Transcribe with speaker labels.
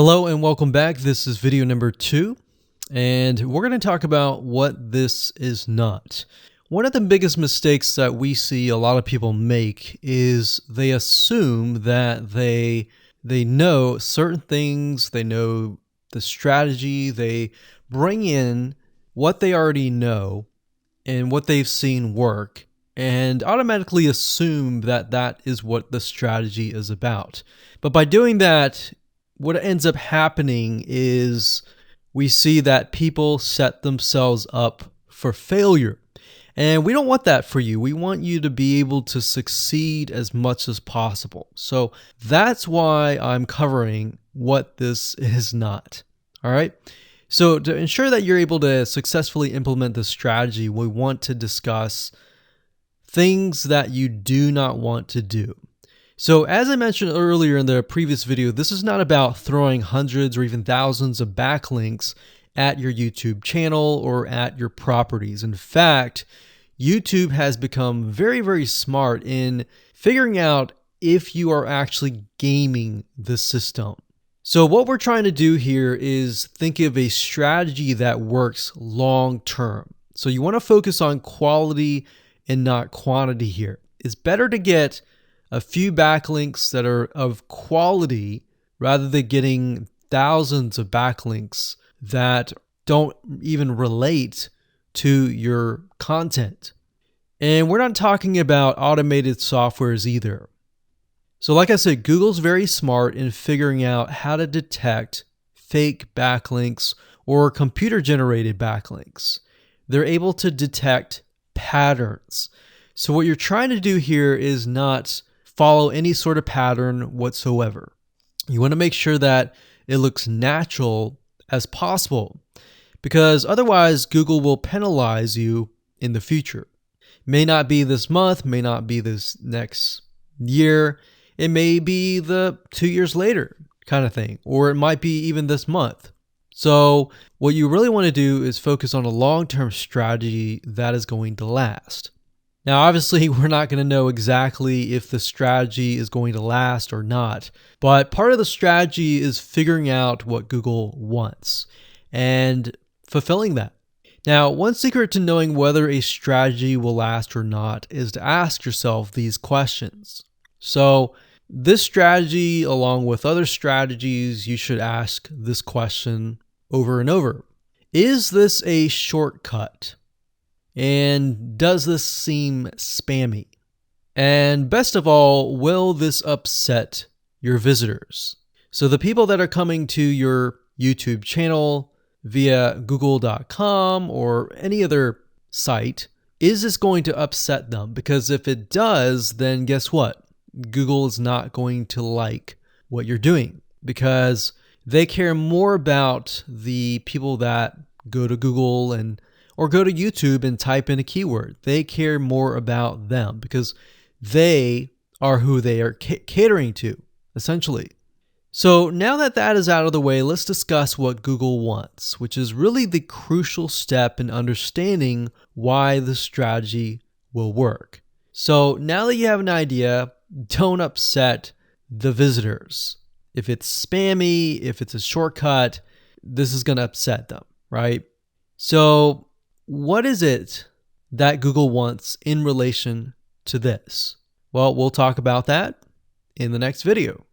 Speaker 1: Hello and welcome back. This is video number 2, and we're going to talk about what this is not. One of the biggest mistakes that we see a lot of people make is they assume that they know certain things, they know the strategy, they bring in what they already know and what they've seen work, and automatically assume that that is what the strategy is about. But by doing that, what ends up happening is we see that people set themselves up for failure. And we don't want that for you. We want you to be able to succeed as much as possible. So that's why I'm covering what this is not. All right. So to ensure that you're able to successfully implement this strategy, we want to discuss things that you do not want to do. So as I mentioned earlier in the previous video, this is not about throwing hundreds or even thousands of backlinks at your YouTube channel or at your properties. In fact, YouTube has become very, very smart in figuring out if you are actually gaming the system. So what we're trying to do here is think of a strategy that works long term. So you want to focus on quality and not quantity here. It's better to get a few backlinks that are of quality rather than getting thousands of backlinks that don't even relate to your content. And we're not talking about automated softwares either. So like I said, Google's very smart in figuring out how to detect fake backlinks or computer-generated backlinks. They're able to detect patterns. So what you're trying to do here is not follow any sort of pattern whatsoever. You want to make sure that it looks natural as possible, because otherwise Google will penalize you in the future. May not be this month, may not be this next year, it may be the 2 years later kind of thing, or it might be even this month. So what you really want to do is focus on a long-term strategy that is going to last. Now, obviously, we're not going to know exactly if the strategy is going to last or not, but part of the strategy is figuring out what Google wants and fulfilling that. Now, one secret to knowing whether a strategy will last or not is to ask yourself these questions. So this strategy, along with other strategies, you should ask this question over and over. Is this a shortcut? And does this seem spammy? And best of all, will this upset your visitors? So the people that are coming to your YouTube channel via google.com or any other site, is this going to upset them? Because if it does, then guess what? Google is not going to like what you're doing, because they care more about the people that go to Google or go to YouTube and type in a keyword. They care more about them because they are who they are catering to, essentially. So now that that is out of the way, let's discuss what Google wants, which is really the crucial step in understanding why the strategy will work. So now that you have an idea, don't upset the visitors. If it's spammy, if it's a shortcut, this is going to upset them, right? So what is it that Google wants in relation to this? Well, we'll talk about that in the next video.